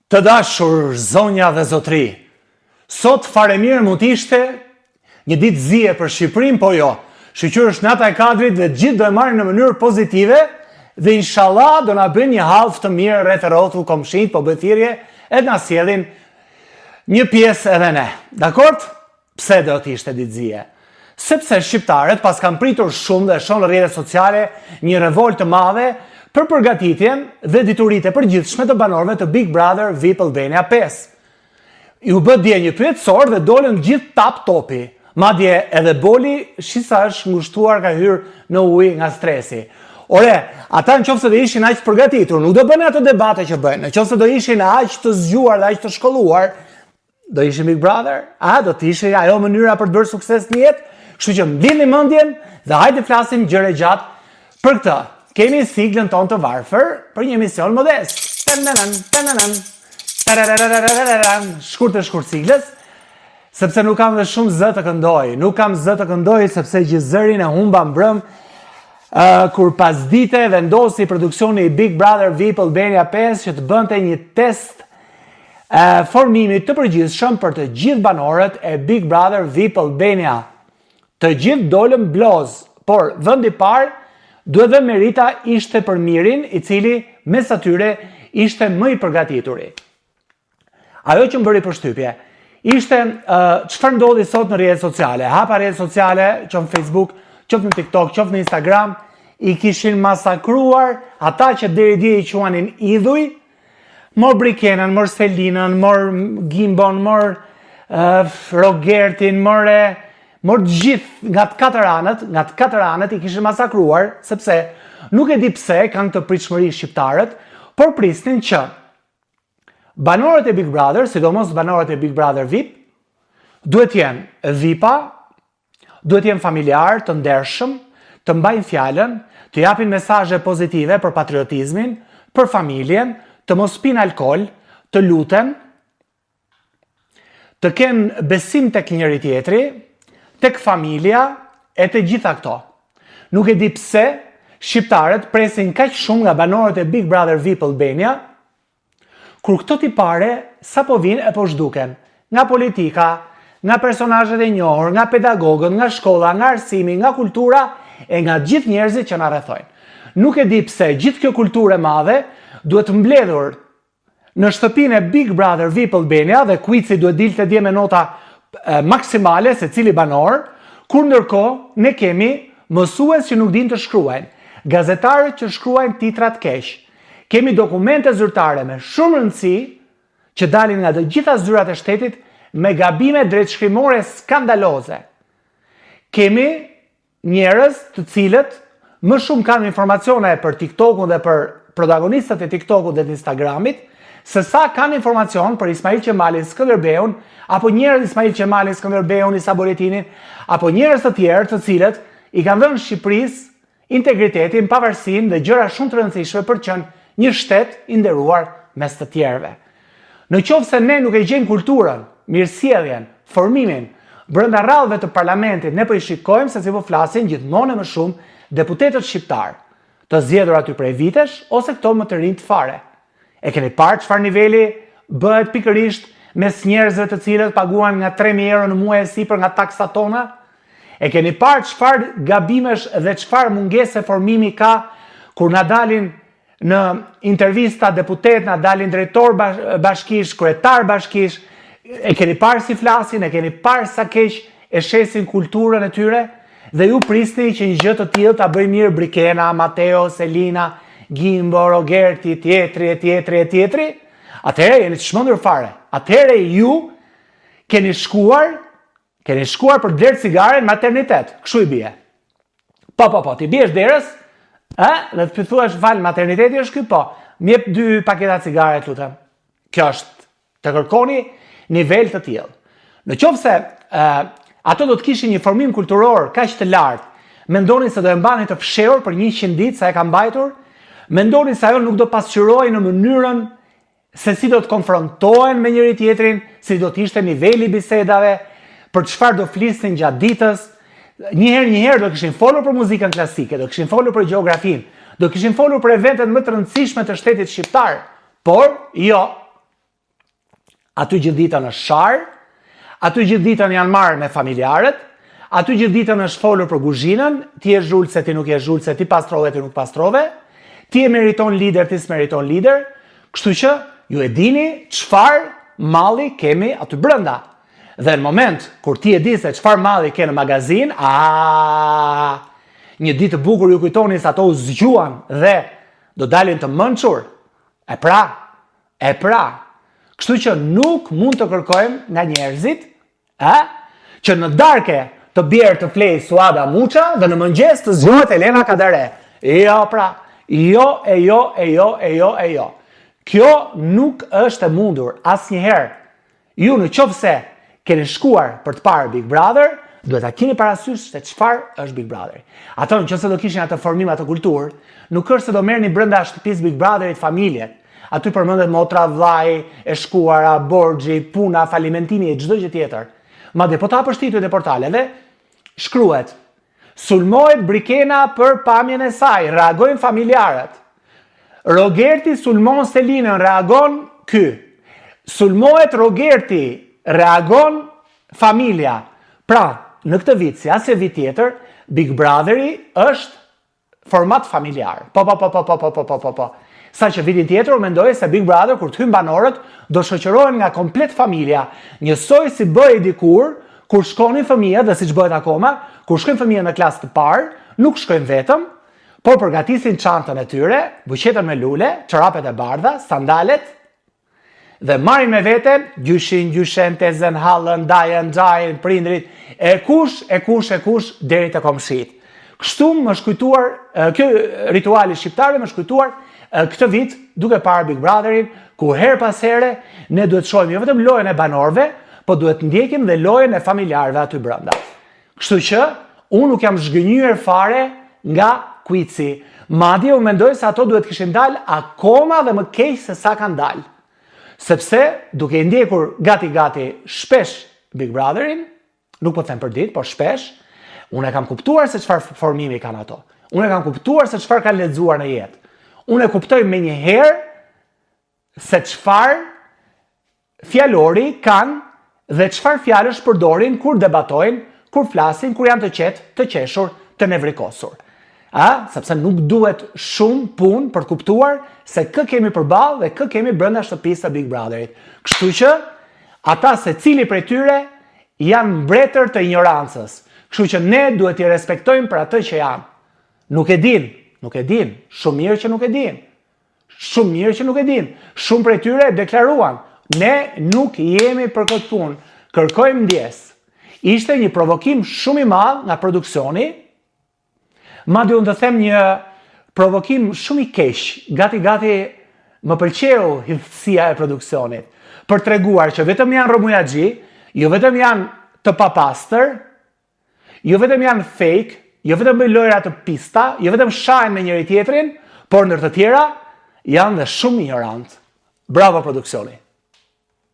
Të dashur zonja dhe zotri, sot fare mirë mund t'ishte një ditë zije për Shqipërinë, po jo. Shqyqyr nata e kadrit dhe gjithë do e marrin në mënyrë pozitive dhe inshallah do na bëjnë një hallë të mirë rreth rrotull komshinjt, po bëthirje edhe na sjellin një pjesë edhe ne. Dakord? Pse do t'ishte ditë zije? Sepse shqiptarët pas kanë pritur shumë dhe shonë në rrjetet sociale një revoltë të madhe për përgatitjen dhe dituritë e përgjithshme të banorëve të Big Brother VIP Albania 5. Ju bë dje një pyetësor dhe dolën gjithë tap topi. Madje edhe boli shisa është ngushtuar ka hyrë në ujë nga stresi. Ore, ata nëse do ishin aq të përgatitur, nuk do bënë ato debate që bëjnë. Nëse do ishin aq të zgjuar dhe aq të shkolluar, do ishin Big Brother? Do të ishte ajo mënyra për të bërë sukses në jetë? Kështu që mbillni mendjen dhe hajde flasim gjëre gjatë për këtë. Kemi siglën tonë të varfër për një emision modest. Shkurt siglës, sepse nuk kam dhe shumë zë të këndoj. Nuk kam zë të këndoj sepse gjithë zërin e humba mbrëm kur pas dite vendosi produksioni i Big Brother VIP Albania 5 që të bënte një test formimit të përgjithshëm për të gjithë banorët e Big Brother VIP Albania. Të gjithë dolën bloz, por vendi parë duhet dhe merita ishte për Mirin, i cili mes atyre ishte më i përgatituri. Ajo që më bëri përshtypje, ishte çfarë ndodhi sot në rrjetet sociale. Hapa rrjetet sociale, qoftë në Facebook, qoftë në TikTok, qoftë në Instagram, i kishin masakruar ata që deri dje i quanin idhuj, mor Brikenën, mor Selinën, mor Gimbon, mor Rogertin, mor gjithë nga të katër anët i kishin masakruar, sepse nuk e di pse kanë të pritshmëri shqiptarët, por prisnin që banorët e Big Brother, sidomos banorët e Big Brother VIP, duhet jenë VIP-a, duhet jenë familjar, të ndershëm, të mbajnë fjalën, të japin mesazhe pozitive për patriotizmin, për familjen, të mos pinë alkool, të luten, të kenë besim tek njëri tjetri, tek familja e të gjitha këto. Nuk e di pse shqiptarët presin kaq shumë nga banorët e Big Brother VIP Albania, kur këto tipare sa po vinë e po zhduken, nga politika, nga personazhet e njohur, nga pedagogët, nga shkolla, nga arsimi, nga kultura e nga gjithë njerëzit që na rrethojnë. Nuk e di pse gjithë kjo kulturë e madhe duhet mbledhur në shtëpinë e Big Brother VIP Albania dhe kuici duhet dilte dje me nota maksimale se cili banor, kur ndërkohë ne kemi mësues që nuk din të shkruajnë, gazetarët që shkruajnë titrat keq. Kemi dokumente zyrtare me shumë rëndësi që dalin nga të gjitha zyrat e shtetit me gabime drejtshkrimore skandaloze. Kemi njerëz të cilët më shumë kanë informacione për TikTokun dhe për protagonistët e TikTokut dhe të Instagramit, se sa kanë informacion për Ismail Qemalin Skënderbeun, apo njerëz Ismail Qemalin Skënderbeun, Isa Boletinin, apo njerëz të tjerë të cilët i kanë dhënë Shqipërisë integritetin, pavarësinë dhe gjëra shumë të rëndësishme për të qenë një shtet i nderuar mes të tjerëve. Në qoftë se ne nuk e gjejmë kulturën, mirësjelljen, formimin brenda rradhëve të parlamentit, ne po i shikojmë se si po flasin gjithmonë më shumë deputetët shqiptar, të zgjedhur aty prej vitesh ose këto më të rinj të fare. E keni parë çfarë niveli bëhet pikërisht mes njerëzve të cilët paguan nga 3.000 euro në muaj e sipër nga taksat tona? E keni parë çfarë gabimesh dhe çfarë mungese formimi ka kur na dalin në intervista deputet, na dalin drejtor bashkish, kryetar bashkish, e keni parë si flasin, e keni parë sa keq e shesin kulturën e tyre, dhe ju prisni që një gjë të tillë ta bëjë mirë Brikena, Mateo, Selina, Gimbo, Rogerti, tjetri, atëherë jeni të çmendur fare. Atëherë ju keni shkuar për blerë cigare në maternitet. Kështu i bie. Po, ti biesh derës, dhe të thuash val, materniteti është ky, po. Më jep 2 paketa cigare, lutem. Kjo është të kërkoni nivel të tillë. Në qoftë se ato do të kishin një formim kulturor kaq të lartë, mendonin se do e mbanin të fshehur për 100 ditë sa e ka mbajtur, mendonin se ajo nuk do pasqyrojë në mënyrën se si do të konfrontohen me njëri tjetrin, si do të ishte niveli i bisedave, për çfarë do flisnin gjatë ditës. Njëherë do kishin folur për muzikën klasike, do kishin folur për gjeografinë, do kishin folur për eventet më të rëndësishme të shtetit shqiptar, por jo. aty gjithë ditën është sharë, aty gjithë ditën janë marrë me familjarët, aty gjithë ditën është folur për kuzhinën, ti je zhulë se ti nuk je zhulë, se ti pastrove, ti nuk pastrove, ti e meriton lider, ti s'meriton lider, kështu që ju e dini çfarë malli kemi aty brenda. Dhe në moment kur ti e di se çfarë malli ke në magazin, një ditë të bukur ju kujtoni se ato u zgjuan dhe do dalin të mençur. E pra. Kështu që nuk mund të kërkojmë nga njerëzit, që në darke të bjerë të flej Suada Muça dhe në mëngjes të zgjohet Elena Kadare. Jo pra, jo. Kjo nuk është e mundur asnjëherë. Ju në qoftë keni shkuar për të parë Big Brother, duhet ta keni parasysh se çfarë është Big Brother. Ato nëse do kishin atë formim, atë kulturë, nuk është se do merrni brenda shtëpisë Big Brotherit familjet. Aty përmendet motra, vllai, e shkuara, borxhi, puna, falimentimi e çdo gjë tjetër. Madje po ta hapësh titujt e portaleve, shkruhet: sulmohet Brikena për pamjen e saj, reagojnë familjarët. Rogerti sulmon Selinën, reagon ky. Sulmohet Rogerti, reagon familja. Pra, në këtë vit, si asnjë vit tjetër, Big Brotheri është format familjar. Po. Sa që vitin tjetër u mendoj se Big Brother, kur të hyjnë banorët, do shoqërohen nga komplet familja. Njësoj si bëhej dikur, kur shkonin fëmijët, dhe siç bëhet akoma, kur shkojnë fëmijët në klasë të parë, nuk shkojnë vetëm, por përgatisin çantën e tyre, buqetën me lule, çorapet e bardha, sandalet, dhe marrin me vete gjyshin, tezën, hallën, dajën, prindrit, e kush deri te komshit. Kështu më shkujtuar, ky rituali shqiptar më shkujtuar këtë vit duke parë Big Brotherin, ku her pas here ne duhet shohim jo vetëm lojën e banorëve, po duhet ndjekim dhe lojën e familjarëve aty brenda. Kështu që unë nuk jam zhgënjyer fare nga quizi. Madje u mendoj se ato duhet kishin dalë akoma dhe më keq se sa kanë dalë. Sepse duke ndjekur gati shpesh Big Brotherin, nuk po them për ditë, por shpesh, unë e kam kuptuar se çfarë formimi kanë ato. Unë e kam kuptuar se çfarë kanë lexuar në jetë. Unë e kuptoj menjëherë se çfarë fjalori kanë dhe çfarë fjalësh përdorin kur debatojnë, kur flasin, kur janë të qetë, të qeshur, të nevrikosur. Sepse nuk duhet shumë punë për të kuptuar se kë kemi përballë dhe kë kemi brenda shtëpisë së Big Brotherit. Kështu që ata secili prej tyre janë mbretër të ignorancës. Kështu që ne duhet t'i respektojmë për atë që janë. Nuk e din, shumë mirë që nuk e din. Shumë prej tyre deklaruan, ne nuk jemi për këtë punë, kërkojmë ndjes. Ishte një provokim shumë i madh nga produksioni, madje unë të them një provokim shumë i keq, gati më pëlqeu hidhësia e produksionit, për treguar që vetëm janë romujaxhi, jo vetëm janë të papastër, jo vetëm janë fake, jo vetëm bëjnë lojra të pista, jo vetëm shajnë me njëri tjetrin, por ndër të tjera janë dhe shumë ignorant. Bravo produksioni.